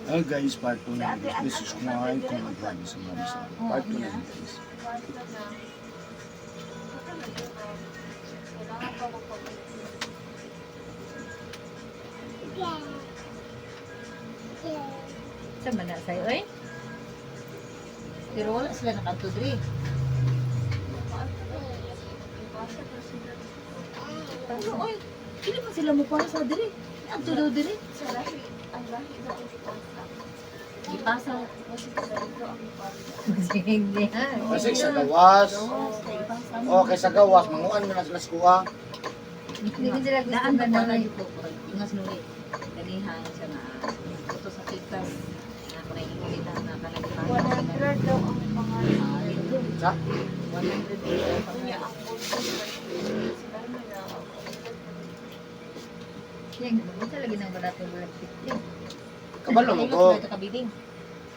Ay guys, part 2 na guys. Please subscribe, comment, like, sa mga bisa. Part 2 na guys. Sa man na sa'yo, eh? Pero wala sila nakanto diri. Pero, oy, hindi pa sila mo para sa diri. Anto daw diri. Sa lahi, ang lahi na ang ipasa. Ipasa. Kasi sa ito ang ipasa. Hindi ha. Kasi sa gawas. Gawas na ipasa. Okay, sa gawas. Manguan mo na sila sa kuha. Hindi ko sila gusto ba na ito. Ingas nuli. Ganihan siya na. Ito sa TikTok. Ako na inulit na kalagpan. 100 daw ang pangalan. Sa? 100 daw ang Kanya pangalan. ang puso. Sila na na. Yan, ano talaga ng barato ng TikTok. Kabalo mo ko. Ito kabiding.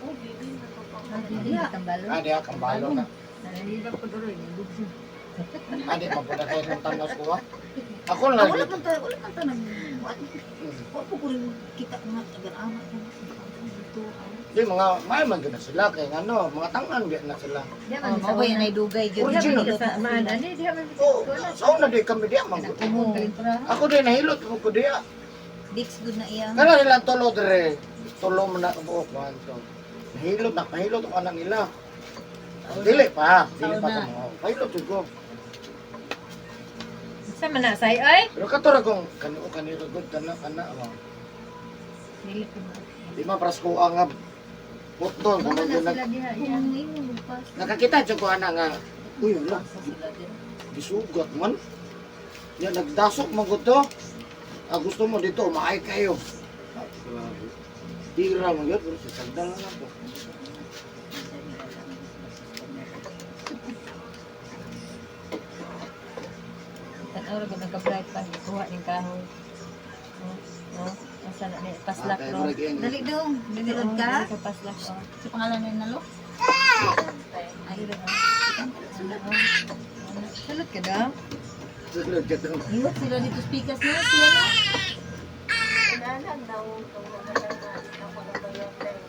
Oh, baby, nakapang. Hindi na tambalo. Ah, di ka, kambalo na. Nanalibak ko doon. Bugso. Ah, di pa po na kayo ng tanaw sa kuha. Ako Ah, lang. wala man tayo, wala man tayo nag... Wala po ko rin kita nga agar-amat na dito. Di mga may man gina sila kay ano, mga tangan biya na sila. Oh, maboy na idugay gyud. Original. Oh, so na di kami diya man. Ako din nahilot mo ko diya. Dix good na iya. Kana nila tulo dire. Tulo man na buok man to. Nahilot na pahilot ang anak nila. Dili pa Taon na. mo. Pahilot jud ko. Sa man na say ay? Pero katura kong kaniro gud kana mo. Dili ko na. Di man prasko ang putol Mga kung na nag sila diha. Yan ngayon magpas. nakakita jud ko ana nga. Uy, wala. Sila diha. Gisugat man. Yan nagdasok man gud to. Ah, gusto mo dito umaay kayo. Ah, grabe. Tira mo yun, pero sa sandal lang ako. Tanaw ra gud nagka-bright pan kuha ning kahoy. Oh, asa na ni paslak Okay, ro. murag yan. Dali dong, nilod ka? Paslak ro. Sa pangalan ni nalo? Ay, salud ka daw. Sulod ka to. Iwat sila dito speakers na siya na. Inanan daw itong mga naman. Ako na bayan tayo.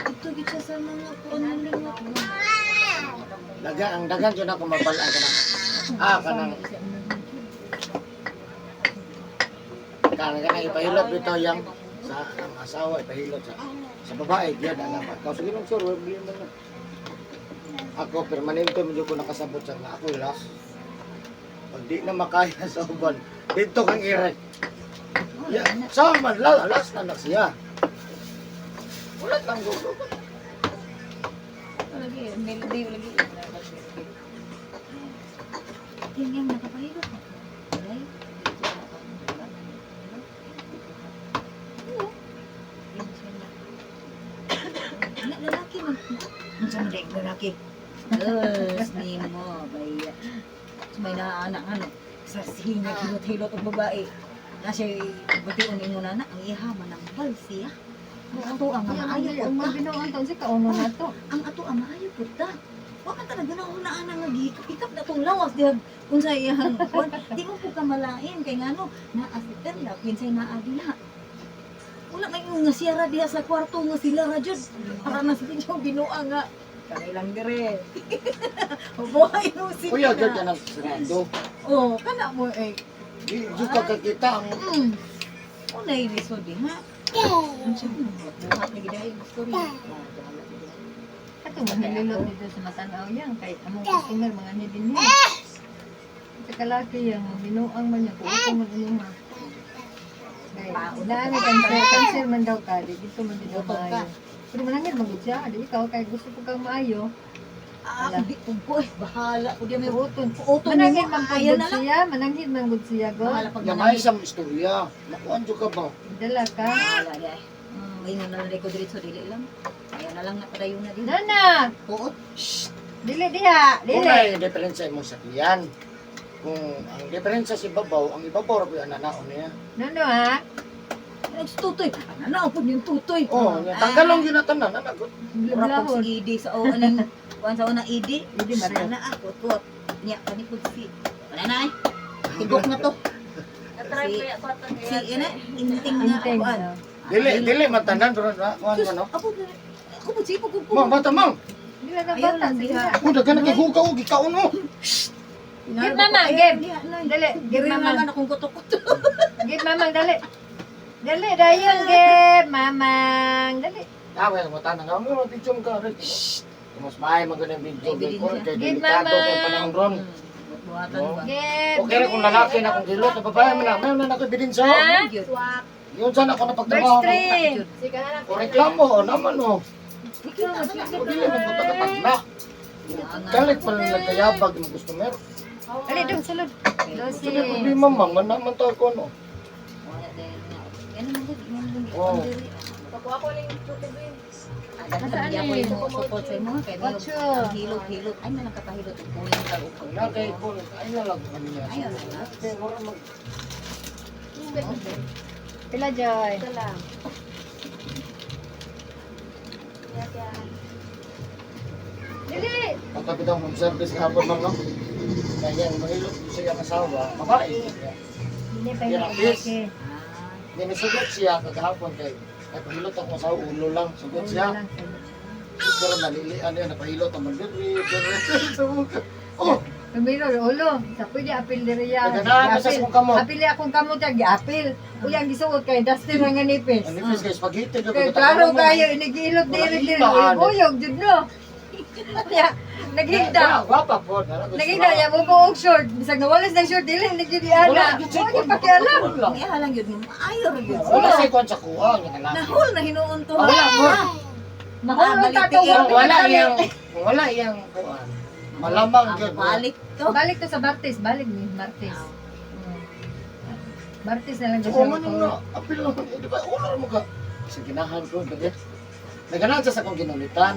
Ito gid siya sa mga panalingot mo. Ang dagan dyan ako mabalaan ka na. Ah, kanang ipahilot dito yung sa ang asawa, ipahilot sa babae, diyan ang anak. Kasi ginong sir, wala mo na. Ako, permanente mo dyan ko nakasabot sa nga. Ako, last. Pag di na makaya sa uban, dito kang irek. Yeah, sa man, last na siya. Ulat lang gusto. Lagi, melody lagi. Yang nakapahilot. Ay. Anak lalaki man. Unsa man dai lalaki? Ni mo baya. May na anak ano. Sa sinya hilot-hilot og babae. Na siya batiun ni mo na ang iha manambal siya. Ang ato ang maayo ko ta. Ang taon si kauno na to. Ang ato ang maayo ko ta. Wa man talaga na unaan nga gikap na tong lawas diha kung sa iyang kuwan. Di mo po ka malain kay ngano na asitan na pinsay na adila. Wala may nga siyara diha sa kwarto nga sila ra jud. Para na sa inyo binuang nga. Kanay lang dire. Buhay mo sila. Kuya, dyan ka ng sarado. Oh, kana mo eh. Di ka kakita ang Unay lisod din ha. Ang siya buhat na gid ay story. Ato manililot dito sa matanaw yan. Kahit among customer, mga nidin niya. Sa kalaki yan, binuang man niya. Kung man ano ma. Daan cancer man daw ka. Di dito man dito Utot ka. maayo. Pero manangin magod siya. Di ikaw, kaya gusto ko kang maayo. Ah, hindi ko eh. Bahala ko di may Uton. uton Manangin mo. man Ayan magod na lang. siya. Manangin man magod siya. Go. Bahala pag Yamay manangin. sa istorya. Makuan dyan ka ba? Dala ka. Bahala di ay. Ngayon na lang ko diretso dili lang. Ayan na lang napadayon na din. Nana! Puot. Dili diha. Kung Dili. may diferensya mo sa tiyan. Kung ang diferensya si babaw, ang ibabaw rin ang nanaon niya. Nano ha? Tutoy. Ano na po yung tutoy. Oh, tanggal lang yun natin na nanagot. Mura po Blahon. si ED sa o anong kuan sa unang ED. ED, Maria. Na ako tuot. Nya kanikod si. Wala na ay. Tibok na to. Natry ko yung kwarto niya. Si ina inting nga Inteng. kuan. Dili man tanan pero na kuan man no. Ako po sipo ko po. Mang bata mang. Hindi na Ayaw bata. lang diha. Ko dagan kay hugaw gikaon mo. Give mama, give. Dali, give Giri mama. naman akong kutok-kutok. Give mamang, dali. Dali, dayon, give. Mamang, dali. Awe mo tanang nga mo picture ka rin. Mas maay maganda video Ay, ko bilin kay Give delikado mama. kay panahon ron. Buhatan ba? Give. Okay ra kung lalaki na kung gilot, babae man na, mayroon na ako ebidensya. Ha? Swak. Yun sana ako Verse napagtrabaho. 3. Sige na lang. O reklamo o naman o. O dili man pagkatapag na. Galit pa lang kayabag ng customer. Dali, dong, sulod. Sige, problema man, man naman tayo ko no. Ano man gud, ano man Oh. gud. Pagkuha ko lang yung tubig. Saan eh? po yung support sa mga kay Ocho. hilot-hilot. Ay nalang kapahilot og kunin ka og Wala kay ko, ay na lang kaniya. Ayaw na. Kaya wala mag... Pila, Joy. Ito lang. Yan. Dali. Ang kapitang home service kahapon lang no. Kaya yung mahilot siya ang asawa, babae. Hindi pa Yan yung ang bis. lalaki. Nisugot siya kagahapon kay napahilot ako sa ulo lang. Sugot siya. Pero nalilian yan, napahilot ang mandiri. Oh, Tumiro, ulo. Sa pwede apil diri yan. naganahan na sa kong kamot. Apil akong kamot yung apil. Uyang gisuot kay Dustin nga nipis. Ang nipis kay spaghetti. Kay klaro kayo, inigilot diri. Uyog, jud no. Kaya, naghigda. Wapa po. Naghigda, niya mo po og short. Bisag nawalis ng short, dili, nagigiana. Wala, Wala yung pakialam. Ang iya lang yun. Ayaw ra yun. Wala siya kwan sa kuha. Nahol na hinuon to. Wala mo. Mahulog balik tato. tiil. Wala iyang kuhan. Malamang yun. Balik to. Balik to sa Martes, balik ni Martes. Martes na lang So, siya man yung matulog. apil lang. Di ba, ular mo ka. Sa ginahan ko, baga. Naganahan siya sa kong ginulitan.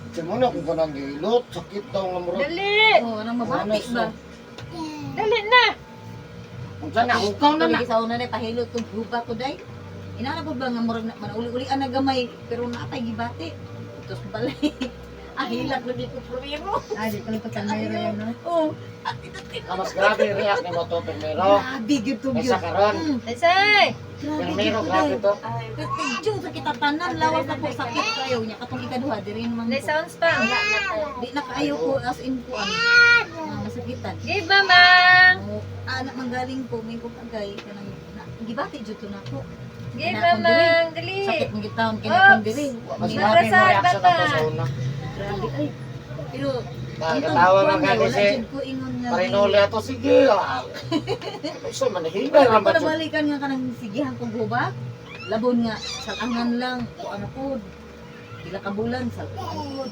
Siya muna kung kanang gilot, sakit daw nga murag. Dali! Oh, nang mabati ba? Dali na! Kung saan na, hukaw na na. Lagi sa una na pahilot kung guba ko day. Inana po ba nga murag na manauli-uli ang nagamay pero napay gibati. Utos balay. Ahilak lagi ko primero. Ah, di ko lipat ang mayro yan, no? Oh, at ito Mas grabe react ni mo to, primero. grabe gyud to Kaysa gyud. karon. Desay! Primero, grabe to. Ay, Yung sa kita tanan lawas na po sakit kayo nya katong ikaduha diri man. Dali, sounds pa. Di na kaayo ko as in ko ang masakitan. Give mamang! Anak manggaling ko may ko kagay kanang gibati jud to nako. Give mamang! Dali! Sakit mo gitaon Oops! kina diri. Mas Grabe, grabe mo Madrasah, reaction bata. na to sa una. ay. Pero Katawa man ka kasi. ko ingon nga. Parinoli ato, sige. So, manahingay Ako naman na siya. balikan nga kanang sigihan kong hubak. Labon nga salangan lang ko ano pod. Pila ka bulan sa pod.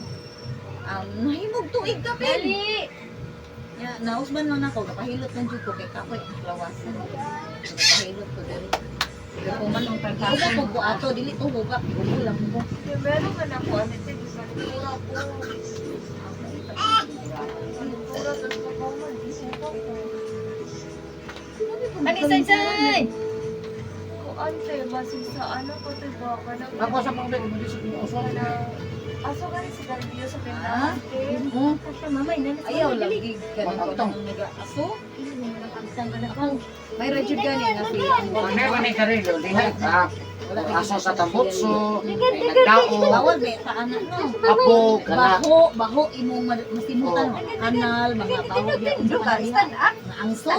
Nahimog tuig ka pin. Dali! Ya, nausban lang ako, napahilot ng jud ko kay kapoy ang lawasan. Napahilot ko diri. Pero kung man ang pagkasa ko ko ato dili to hubak, ubo lang ko. yung meron man ako, ano ito, gusto ko ko. Puro to sa common, ito ko. Ani, say! Kuan tayo, basi sa ano ko tayo ba? Kanang Ako sa mga bag, hindi sa pinuso. aso ka rin si Gardio sa Ah? pinakastin. Oh, Kasi mamay, nanas ayaw lagi kanang ko nang nag-aso. May radyo gani nga si ang Ano ba ni Karilo? Lihat ha? wala Aso sa tambutso, nagdao, bawal be ta anak no. apo, kana. Baho imong masimutan kanal mga baho di unsa ka Stand up! nga angso.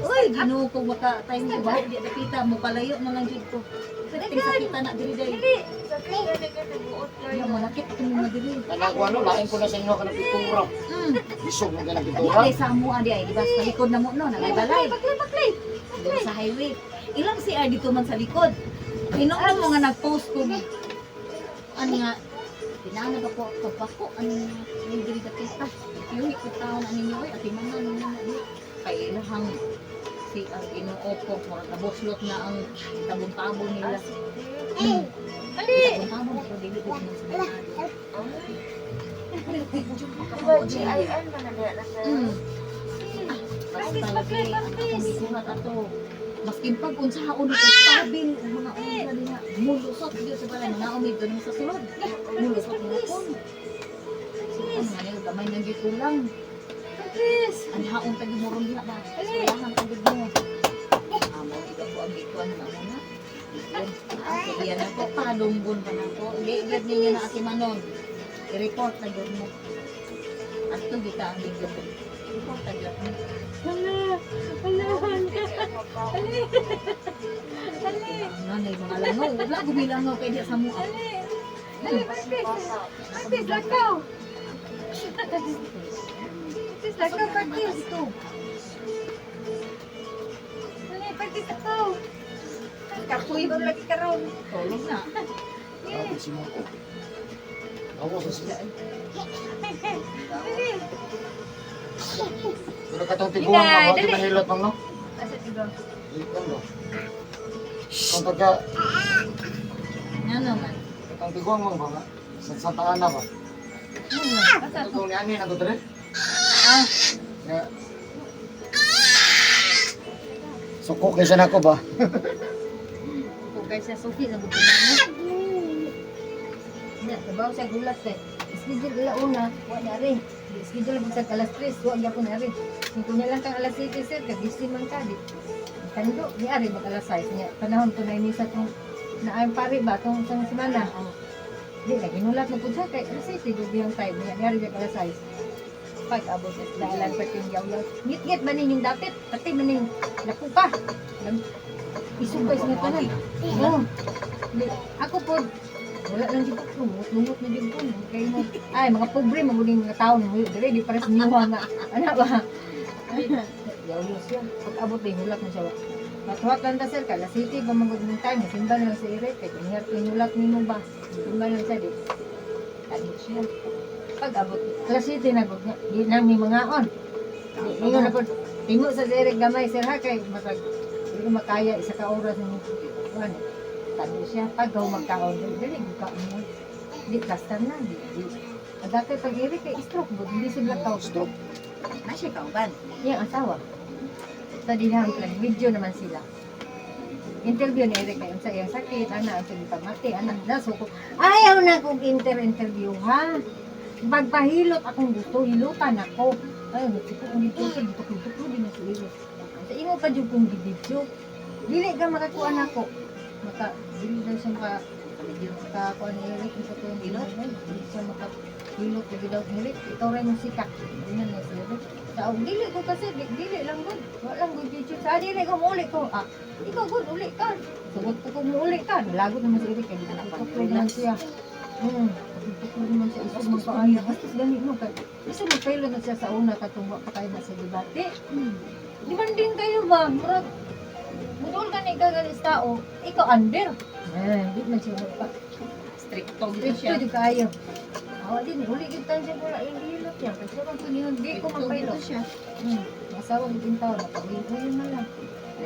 Uy, Ginoo ko baka time ko baho di nakita mo palayo na lang jud ko. Sakita na diri dai. sa kanya buot Ay, kayo. manakit ako mo diri. Kanang ano, lain ko na sa inyo kanang pitura. Isog mo ganang pitura. Di sa amo adi ay di ba sa likod na mo no, nagbalay. Baklay. Sa highway. Ilang CR dito man sa likod. Hinong mo nga nag-post ko. Ano nga, pinana ba po pagpako, ano nga, yung diri kita. Yung ikaw na ninyo ay ati man na kay ilahang si ang inuopo, mga taboslot na ang tabong-tabong nila. Ali! Tabong-tabong ko, dili ko naman sa mga Diba, GIN man na na sa... Basta lagi, ang akong isuhat ato. Maskin pag kung sa haon ito, sabi mga una nila, mulusot dito sa balay, mga umid doon sa sulod. Mulusot mo po. So, ano nga nila, gamay nang dito lang. Please! Ang haon tagi mo ron diha ba? Kailangan tagi mo. Amo, ito po ang gikuan na muna. Iyan na po, padumbon pa na po. Gigad niya na ati manon. I-report na yun mo. At ito, kita ang gigad. Report na yun mo. Ano na yung mga langaw? Wala, gumilangaw kayo diya sa mua. Kapoy ba lagi karon? Tulog na. Sabi si mo ko. Ako sa siya. Pero katong tiguan mo, bakit nahilot mo, no? Asa tigo? Ikan ba? Kung taga, Ano naman? katong tiguan mo ba nga? Sa Santa Ana ba? Asa Ito ni Ani na to dire? Ah, Nga. Suko kaysa na ko ba? kung kayo sa suki, sabi ko na mo. na trabaho sa gulat eh. Schedule ila una, wa na rin. Schedule mo sa alas 3, wa gyapon na rin. Kung kunya lang kang alas 7 sir, kabisi man ka di. Kando, di ari mag alas 6 niya. Panahon to na ini sa tong naay pare ba tong isang semana. Di na ginulat mo pud sa kay alas 7 di yung time niya. Di ari gyud alas 6. Pag abot sa dalan pa ting yaw-yaw. Ngit-ngit man ning dapit, pati man ning nakupa. Isugay sa tanan. Oh. Di, ako po, wala lang dito ko, lumot na dito ko. Kaya mo, ay, mga pobre, maguling mga tao na muyo. Dili, di para sa niwa nga. Ano ba? Yaw-yaw siya. Pag abot din, hulat na siya. Matuwat lang ta sir, kala city, ba maguging time, simba lang sa ire, kaya kanyar, pinulat nino ba? Simba lang siya, di. Kali siya. Pag abot, kala city na, di nang may mga on. Ngayon na po, timo sa ire gamay, sir ha, kay matag, hindi ko makaya, isa ka oras na ano. Tano siya, pag gaw magkaon, dili magkaon mo. Di, plaster na, di. Ang dati pag-iri kay stroke mo, hindi sila tao. Stroke. Na siya kauban. Yung asawa. Sa dinang video naman sila. Interview ni Eric kayo sa iyang sakit, anak, ang sige pagmati, anak, nasuko. Ayaw na kong interview ha. Pagpahilot akong gusto, hilutan ako. Ayaw, nagsiko kong dito, dito din na sa iyo. Sa imo pa dyan kong video. Dili ka makakuha na ako. Dili daw siya makakuha ni Eric, ito ko yung hilot. Dili siya makahilot, dili daw ni Eric. Ito rin yung sikat. Ganyan na si Eric. Sa dili ko kasi, dili lang good. Wala lang good video. Sa dili ko, muli ko. Ah, ikaw good, uli ka. Sugot ko kung uli ka. Nalagot naman si Eric. Kaya nakapaklog naman siya. Nakapaklog naman siya. Isus mo pa kaya. Bastos ganit mo. Kasi magpailo na siya sa una. Katungwa pa kayo na sa debate. Di man din kayo ba? Murag. Mudol ka ni kagalis tao. Ikaw under. Di man siya pa. Stricto dito Ito siya. di kayo. Awa din, uli kita siya pula yung hilot yan. Kasi kung kunyon, di ko magpailo. siya. Masawa mo din tao, napawin na lang.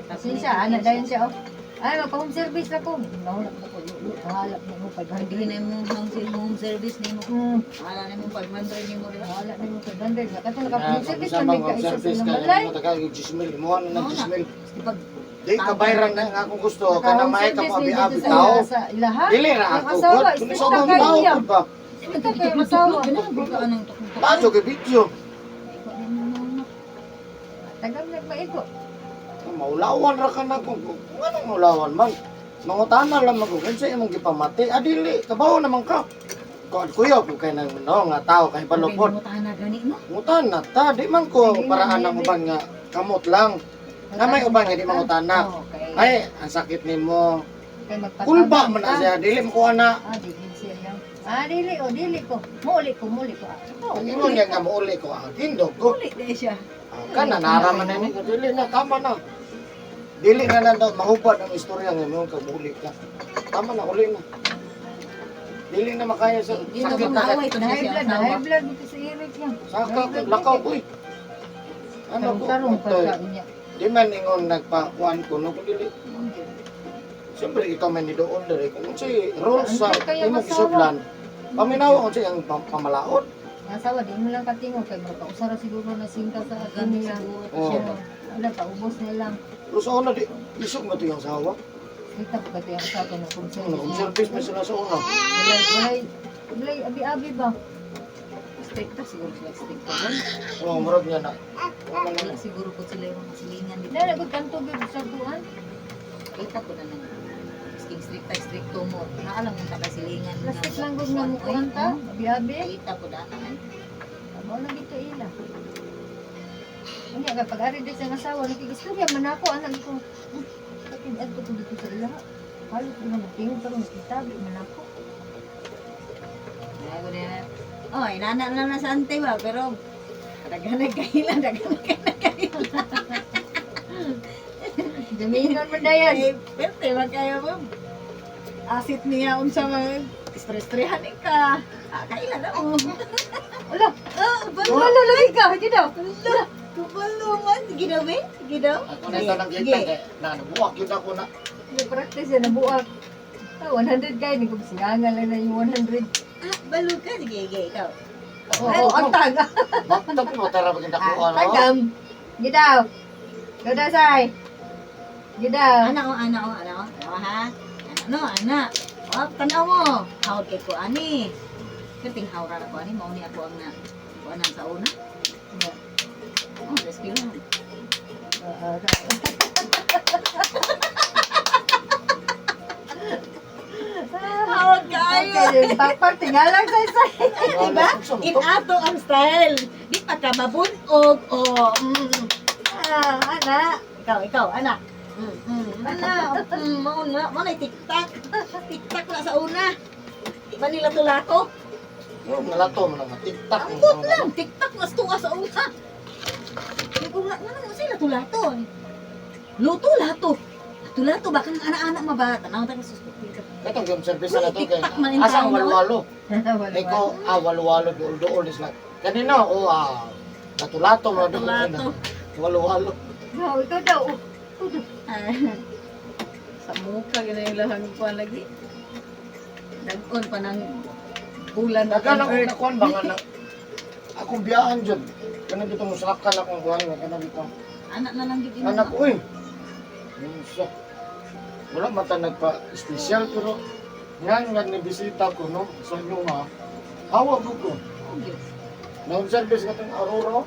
Pasensya, anak dahil siya, oh. Ay, magpa-home service ako. Nahulap na ko, halap na mo, 500. Hindi na mo home service ni mo. Wala na mo 500 ni mo rin. Wala na mo, 500. Nakata Na, naka-home service, sa man mga ka isa sa service ilang ka, balay. mo tagal yung gismil, mo ano ng Oo na. gismil. Pag Di ka bayran na nga kung gusto, ka na Naka-home may ka service, pa may abi-abi dito tao. sa ilaha. Dili na Yung ako, asawa, God. Kung stricta sa mga kayo tao, yan. God ba? Ito kayo, masawa. Ginawa ka anong tukong. Taso ka video. Tagal nagmaigo. Maulawan ra ka na kung anong maulawan man. Mangutana lang mag kung sa imong gipamati. Adili, kabaw naman ka. Kuya, kung kayo nang nga tao, kahit palupot. Mutahan na gani mo. Ngutana ta, di man ko paraan ng uban nga kamot lang. Na may uban nga di mangutana. Okay. Ay, ang sakit nimo. Kaya magpatama Kulba man ka. na siya, dili mo ko ana. Dili siya lang. Dili ko. Muli ko. Pag imo niya nga mauli ko, tindog ko. Uli na siya. Kana naraman na ni, dili na, tama na. Dili na daw mahubad ang istorya nga mo kag mauli ka. Tama na, uli na. Dili na makaya sa Di na sakit ba na. maaway ko na High siya blood, asawa. high blood dito sa Eric yan. Saka ko, lakaw ko eh. Ano ko? Tarong Ito, pagkain niya. di man ingon nagpa-kuan ko, no, kung dili. Siyempre, ikaw man ni doon dali. Kung si rules sa Kaya imong masawa. isudlan, paminaw kung siya ang pamalaot. Nasawa, di mo lang katingog kay mga kausara siguro na singka sa atin Gani nila. siguro. Oo. Siya, wala, paubos na lang. Pero sa una, isog mo ito yung sawa. Kita ko kaya sa akin na kung Ano, kung service mo sila sa una. Walay, abi-abi ba? Stricta siguro sila stricta. Oo, marag niya na. Wala siguro po sila yung mga silingan dito. Nalagod kang tubig sa tuan. Kita ko na lang. stricto mo. Naalam mo ta kasilingan Plastic lang gud nga mo kuanta. Abi-abi. Kita ko data ay. Amo na dito ila. Unya nga pag ari din sa asawa nakigistorya man ako anak ko. Kapag adto ko dito sa ila. Halos ko na matingog pero nakitabi man ako. Ako din. Oh, inana lang na sa ante ba pero daghan kaila. Jaminan man dayan. Ay, pwede ba kayo mo? Asit niya unsa mag stress-strehan ka. Kaila na mo. Wala. Balo. Wala lagi ka, di daw. Balo man. Sige daw, be. Sige daw. Ako na ito nang kita kay nabuwak yun ako na. Practice yan nabuak. 100 kay ni kung sinangal lang na yung 100. Balo ka. Sige, ikaw. Oo, ang taga. Bakit ako matara bagay na ko ano? Tagam. Gidaw. Gidaw say. Gidaw. Ana, ha? Ano, ana. Oh, tanaw mo. Hawad kay ko, ani. Kating hawra na ko, ani. Mauni ako ang na. Kuanan sa una. Oh, rescue lang. Hawad kayo. Okay, bakpag tingalang say. Diba? Inato ang style. Di pa ka mabunog. Oh, ana. Ikaw, ana. Ana, mauna, tiktak. Tiktak na sa una. Di ba nila tulato? Yung nalato mo lang tiktak. Ang good lang, tiktak na sa una. Di ko nga, ano sila tulato? Luto, lato. Tulato, baka ng anak-anak mabata. Tanaw tayo suspect. Katong game service na to kay TikTok man yung asang tao, no? walwalo. Ikaw walwalo dool is like kanina natulato mo dool. Tulato. Walwalo. No, ikaw daw. Sa mukha, yun yung lahang ko lagi. Nag-on pa ng bulan na Dagan ako earth. nakuan ba nga na akong biyahan jud. Kana dito mo saka na kung buwan nga kana dito. Anak na lang yun. Anak ko Minsa. Wala mata nagpa-espesyal pero nga ni bisita ko no sa inyo nga. Hawag ko. Noon service nga tong Aurora.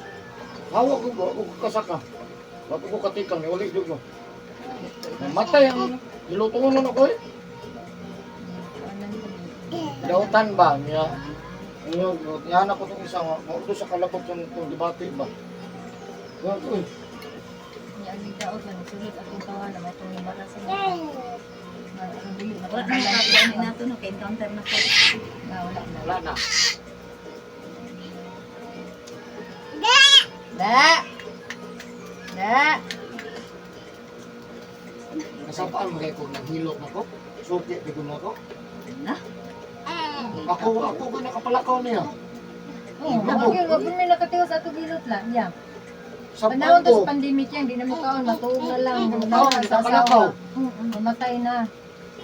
Hawag ko ako kasaka. Wag ko katikang uli jud ko. Matay ang ilutuon na ko Dautan ba niya? Inyo, yan ako itong isang, mauto sa kalabot yung debate ba? Yan ko Yan ang daot na nagsunod akong tawanan na itong nabara sa mga. Ang dili na Wala na natin nato no, kay encounter na ko. wala na. Wala na. Da. Nasapaan mo kayo kung naghilot na ko? Suki, ko na ko? Na? Ako ko nakapalakaw niya. Oh, wag may nakatiwas sa ato gilot lang. Yeah. Sa Panahon to ko. sa pandemic yan, hindi na makaon, matuog na lang. Oo, nakapalakaw. Mamatay na.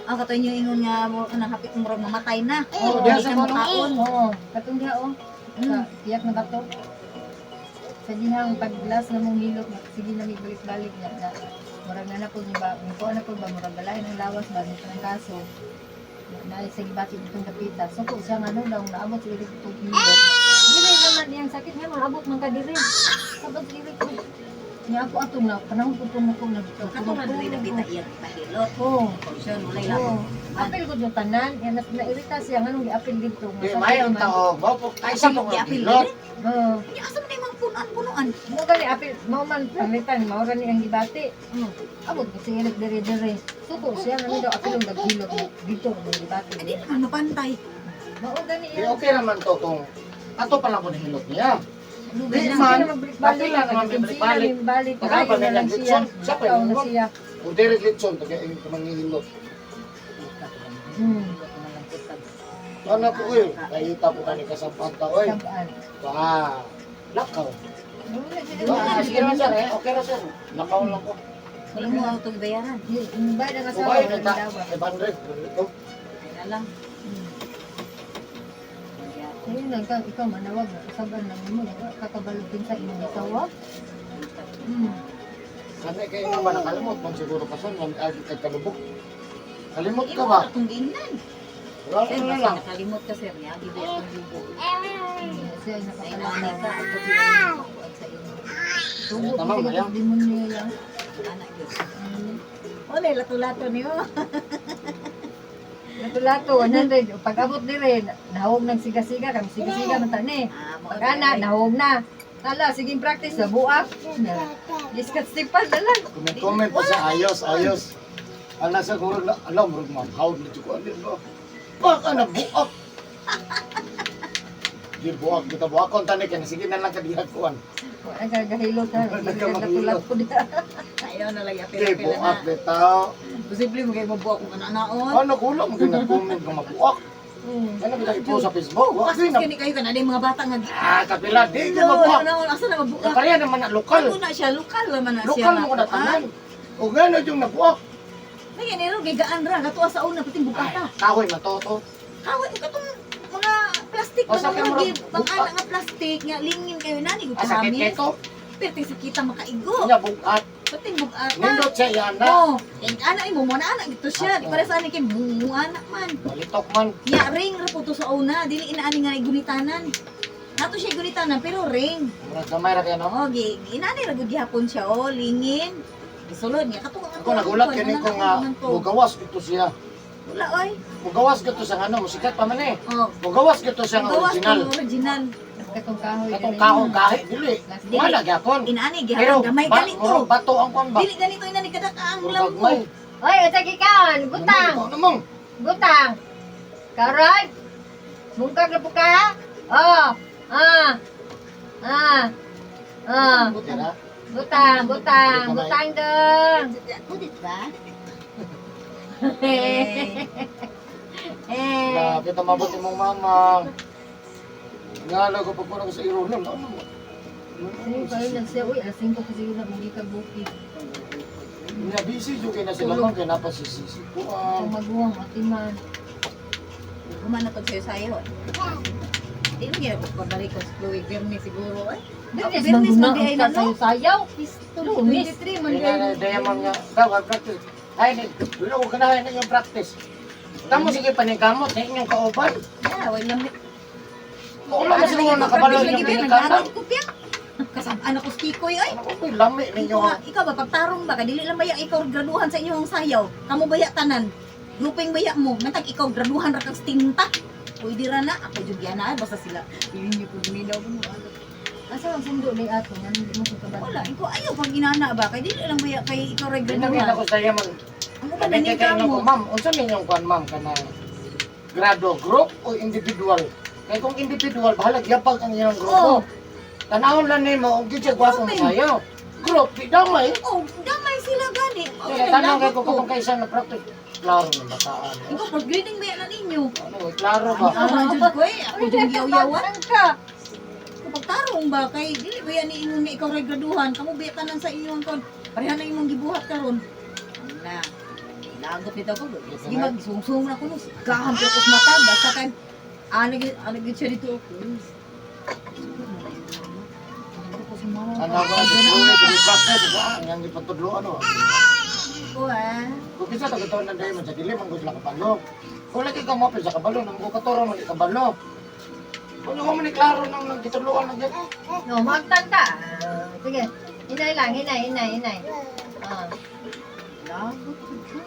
Ang katoy niyo ingon nga mo nang hapit mo murag mamatay na. Oo, Di diyan ka sa mga makaon. Oo, katong diha oh. Sa tiyak na bato. Sa dihang paglas na mong hilot, sige na may balik-balik na. Murag na po niya ba, ko na po ba, murag balay ng lawas ba, nito ng kaso. Na sa gibati itong kapita. So po siya nga daw, naabot sa ilig itong hilot. Dili naman niyang sakit nga, maabot man ka diri. Sabag ilig ko. Nga ako atong na, panahon ko po na dito. Kato na diri na kita iyang tahilot. Oo. Portion wala Oo. lang. Apil ko yung tanan, yan na-irita siya, anong i-apil dito. Di, may ang tao. Bapo, kaysa mo nga Di-apil hilot. Oo. Di asa man yung mga punuan. Mo gani apil, mo man panglitan, mao ra ni ang gibati. Abot ko siya dire-dire. Suko siya nga daw apil ang daghilot dito ang gibati. Hindi naman mapantay. Mao gani Di, yan. okay naman to kung ato pa lang po ni hilot niya. Lugi Di na man, siya magbalik-balik. kapila naman may balik-balik. Balik, Baka ayaw ba na lang may siya. nag-litson? Siya pa Nakaw yun, na no? siya. Kung direct litson, tagay yung kamangihilot. Ano po nakita po kani kasampan ta Sabaan. Lakaw. Wala Sige na sir, okay na sir. Lakaw lang ko. Wala mo auto bayaran. Yung bayad ang asawa Ubay, ng kita, dawa. 500. Ito. Kaya lang. Ayun lang, ikaw manawag na. Kasaban lang mo. Kakabalugin sa inyong asawa. Kasi kayo nga ba nakalimot? Kung siguro ka saan, agi kay kalubok. Kalimot ka Imo ba? atong ginan. Wala Sir, na basta lang. nakalimot ka sir niya. Di ba itong yubo? Siya ay Ay, nakapalala. nanay ka. Ako pinag-iwakuan sa inyo. Tubo Tama kasi ba yan? kapag demonyo yan. Anak yun. Wala, lato-lato niyo. Lato-lato, 100. O pag-abot dire, nahawag ng siga-siga. Kami siga-siga man tani. Pag ana, nahawag na. Tala, sige practice na buak. Diskat-stipan na lang. Comment pa sa ayos. Ana sa kurang na, alam mo, hawd na ko alin ba? Baka na buak. Di buak, kita buakon tani kaya sige na lang kadihat kuan. Wala ka gahilot ha. Lato-lato dia. Ayaw na lang Di yapil-yapil buak na. bitaw. Posible mo kayo mabuha kung ano-anoon. Ano kulang mo gina-comment nga mabuak. Ano kita ipo sa Facebook? Wa Kasi na. kini kayo ka na yung mga bata nga. Kapila di ka Yo, mabuak. asa na mabuha? Kaya naman na lokal. Ano na siya? Lokal naman na siya. Lokal mo na tanan. O gano yung nabuak. May ganero, gigaan ra. Katuwa sa una, pati bukata. Kahoy matoto. Kawat ko itong mga plastic O, sa na mga kamera, pang-ana nga plastic nga lingin kayo nani ko Sakit kami. keto. Pero sa kita makaigo. Nya bugat. Pati bukata. Nindot siya yan na. Oh, yung anak mo na anak gito siya. Di para sa anak kay mo anak man. Balitok man. Ya ring ra po to sa una, dili inaani nga igunitanan. Nato siya igunitanan pero ring. Murag gamay ra kaya no. Oh, inaani ra gud gihapon siya oh, lingin. Gisulod niya katong Ako nagulat kini ko nga mugawas gito siya. wala oy. Mugawas gito sa ano, musikat pa man eh. Oh, Mugawas gito sa gawas original. ko original. Katong kahoy. Katong kahong kahi dili. Dili. Wala gyapon. Inaani Pero gihapon gamay ba, ganito. murag bato ang kon ba. Dili ganito inani kada ka ang Murag lambo. may. Oy, utag ikaw. Butang. Ano mong? Butang. Karoy. Bungkag na po ka. Oh. Buti na. Butang dong. Kudit ba? Grabe ta mabuti mong mama. Ngala ko pagpunta ko sa Ironon. Ano mo? Sino pa rin nagsiya? Uy, alas 5 kasi yun na hindi ka buki. Nga busy jud kay na sila man kay napasisisi ko. Kung magbuwang, matiman. Kumana to sa'yo sa'yo. Dili gyud ko pabalik ko sa Chloe Bernie siguro eh. Bernes, Bernes, mangguna mandi ay ang nalo. sayaw-sayaw. Lumis. 23 man Kaya na diamond nga. Daw ang practice. Ay, dulo ko ganahan na yung practice. Tamo sige panigamot sa inyong kauban. Yeah, wala lamit. Wala mo sila nakabalo yung pinikatan. ko piya. Kasabaan ako sa Kikoy ay. Ano ko lami ninyo ha? Ikaw ba pagtarong ba ka dili lang baya ikaw graduhan sa inyong sayaw. Kamo baya tanan. Grupeng baya mo, matag ikaw graduhan ra kag tinta. Pwede ra na ako jud yan na basta sila. Dili niyo pud minaw mo. Asa ang sundo ni ato? Nga hindi mo sa kabalo. Wala, ikaw ayaw pag inana ba kay dili lang baya kay ikaw ra Pinagin graduhan. ako sa yaman. Ano ba Sabi daning kay kayo ko, mo? ma'am, unsa ninyong kuan ma'am kana grado group o individual? Kaya kung individual, bahala gyapag ang inyong grupo. Oh. Tanawon lang nimo og gyud siya gwapo Grouping. sayo. Group, di damay. Oh, damay sila gani. Kaya tanong kay ko kung kaysa na practice. Klaro ng bataan. Ikaw pag grading baya na ninyo. Ano, klaro ba? Ikaw man jud ko eh. Ako jud yaw-yawan. Saan ka? Kapag tarong ba kay dili ba yan ingon nga ikaw ray graduhan, kamo ba tanan sa inyong kon. Pareha na imong gibuhat karon. Na. Lagot nito ko. Sige magsungsung na ko no. Gaham ko sa mata basta kan ano gid siya dito. Ano ba si Chloe, di practice ba? Yang dipatudlo ano? Ko ah. Kung kisa to gito nang dayon sa dili man gud la kabalo. Kung lagi ka mo sa kabalo nang ko katuro man kabalo. Kung mo man klaro nang gitudloan na gyud. No, magtanda. Sige. Hinay lang, hinay. Lagot ko.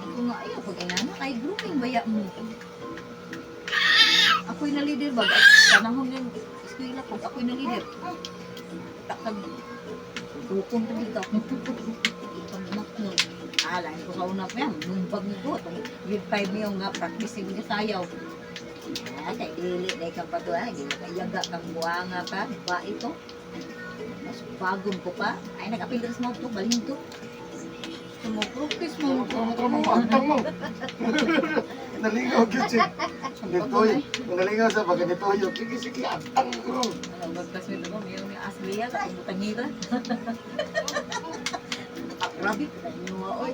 Ako nga ayaw pag inana kay grouping baya mo. Ako'y na leader ba? Panahon ng eskwela ko, ako'y na leader. Takag dukong pa dito. Pagmak mo. Alain ko sa una pa yan. Numbag mo ko. Grade 5 mo yung practicing ni sayaw. Ay, kay dili. Dahil kang pato. Ay, di mo kayaga kang buwanga ka. Ba ito? Mas bagong ko pa. Ay, nag-apilitas mo ito. Baling ito. Sumupractice mo. Ano mo antang mo? Nalingaw gyud siya. Ditoy, nalingaw sa pag ditoy. Sige antang ko. Ano, magkaswin ako. Mayroon yung asliya. Sa pagmutangira. Grabe. Kanyuwa, oy.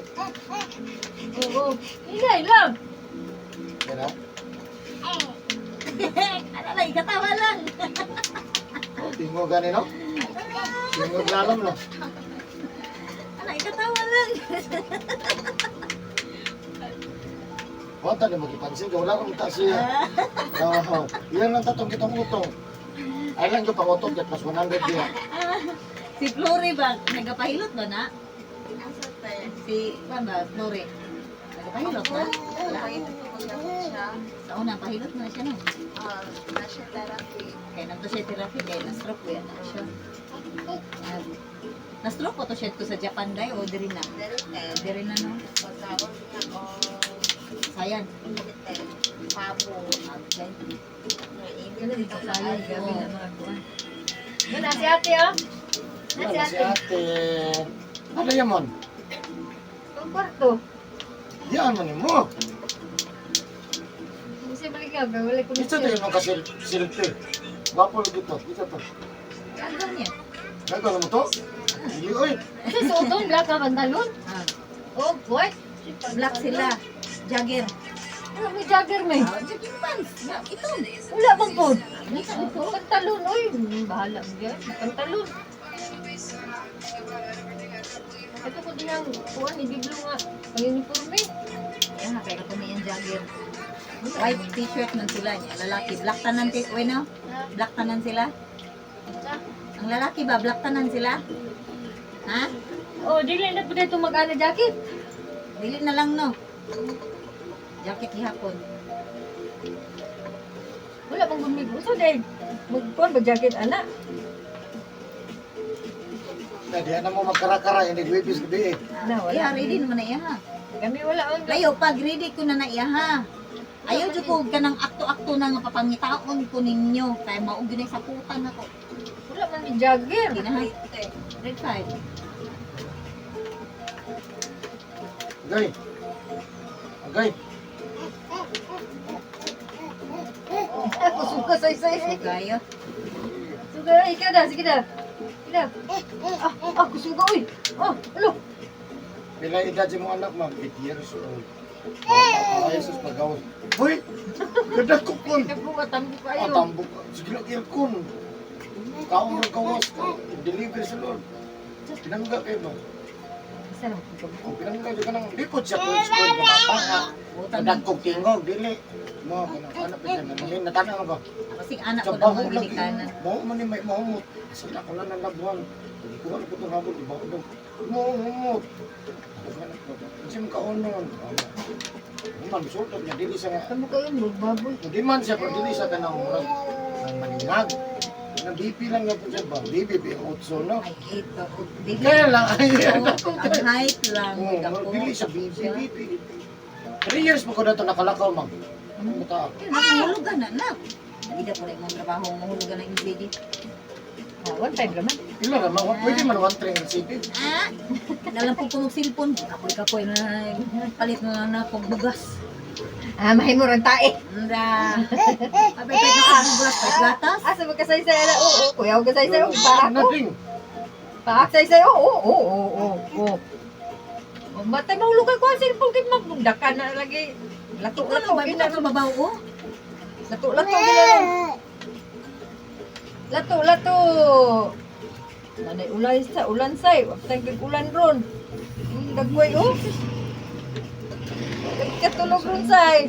Oo. Hinay lang. Kaya Ano lang, ikatawa lang. tingo gani no? Tingo lalam no. Ano, ikatawa lang. Wala na magipansin ka, wala kang siya. Oo. Yan lang tatong kitang utong. Ay lang yung pangutong, kat mas 100 diya. Si Flore ba, nagapahilot ba na? Si, ano ba, Flore? Nagapahilot na? Lagi ito magamot siya. Sa una, pahilot na siya no. Nasa therapy. Kaya nang to siya therapy, kaya na-stroke ko yan na siya. Na-stroke ko to siya ko sa Japan day o diri na? Diri na no. Pagkaon niya o Sayan. pabo. Okay. Kaya dito tayo, gabi na mga kuwan. Doon na si ate, oh. Na si Wala si ate. ate. Ano yan mon? Ang kwarto. Yan mo ni mo. Hindi siya balik ka, wala ko Ito tayo mga kasilpi. Wapo dito. Ito to. Ano niya? Gagawin mo to? Hindi oy. Ito suotong, black ka pantalon. Ah, Oh, boy. black sila. Jagger. Ano may jogger, may? Jogging pants. Na, ito. Wala bang po? Ito. Pantalon, oy. Bahala mo yan. Pantalon. Ito ko din ang kuwan, ibiglo nga. Ang uniforme. Yan, kaya ka yung jagger. White t-shirt nun sila niya. Lalaki. Black tanan no? Black tanan sila. Ang lalaki ba? Black tanan sila? Ha? Oh, dili na po dito mag-ana jacket. Dili na lang no. Jacket gihapon. Wala bang bumig. Uso din. Magkuhan ba jacket, anak? Di na mo magkara-kara. Hindi gwipis gabi eh. Na, Iya, wala. ready naman na iya ha. Kami wala ang Layo, pag ready ko na iya ha. Ayaw dyan ko ka ng akto-akto na nga papangitaon ko ninyo. Kaya maugi na sa putan ako. Wala man ni jogger. Hindi na ha. Red 5. Agay. Agay. Ako suka say-say. Gayo. Suka, ikaw na, sige na. Sige na. Ako suka, uy. Oh, alo. Pila edad sa mga anak, ma'am? 8 years old. Ay, sus, pag-awas. Hoy! Ganda ko kun! Nagpo ka, tambo Ah, kayo. tambok. Sige lang kayo kun. Kaong ng kawas. Deliver sa Lord. Pinangga kayo ba? Isa lang po ka. Pinangga ka nang lipot siya kung school na bata nga. Butan. Madagkog tingog, dili. Mo, ano pa siya? Namahin, natanaw ba? Kasi anak Sa ko na baho mga lang ginikanan. yun. Baho man ni may mahumot. Kasi ako lang nalabuhan. Hindi ko alam ko itong habol. Di ba ako daw? Mahumot. Kasi mga kaunon. Man, sultog niya. Dili siya nga. Tambo kayo, magbaboy. Hindi man siya, pero dili siya tanang murag. Ang maningag. Nang BP lang nga po siya ba? BP, otso, no? Ay, ito. Dili. Kaya lang, ay, Ang height lang. Oo, dili siya BP. 3 years pa ko na ito nakalakaw, ma'am. Ano mo ta? Mahulugan na na. Hindi na po rin mong trabaho. Mahulugan na yung CD. One time naman. Ila naman, pwede man 1 train ng city. Ah! Nalang po kong cellphone. Kapoy na palit na na pagbugas. Ah, mahin mo rin tae. Anda. Abay tayo na ang bugas. Gatas. Asa magkasaysay ala? Oo, kuya ako kasaysay. Paak ko. Nothing. Paak saysay. Oo. Matay mahulog ko ang cellphone kay magdaka na lagi. Ito Lato-lato lang ba? Ito gina. sa babaw ko. Lato-lato gina. Lato-lato. Nanay ulan say. Waptang kag ulan ron. Dagway oh. Katulog ron say.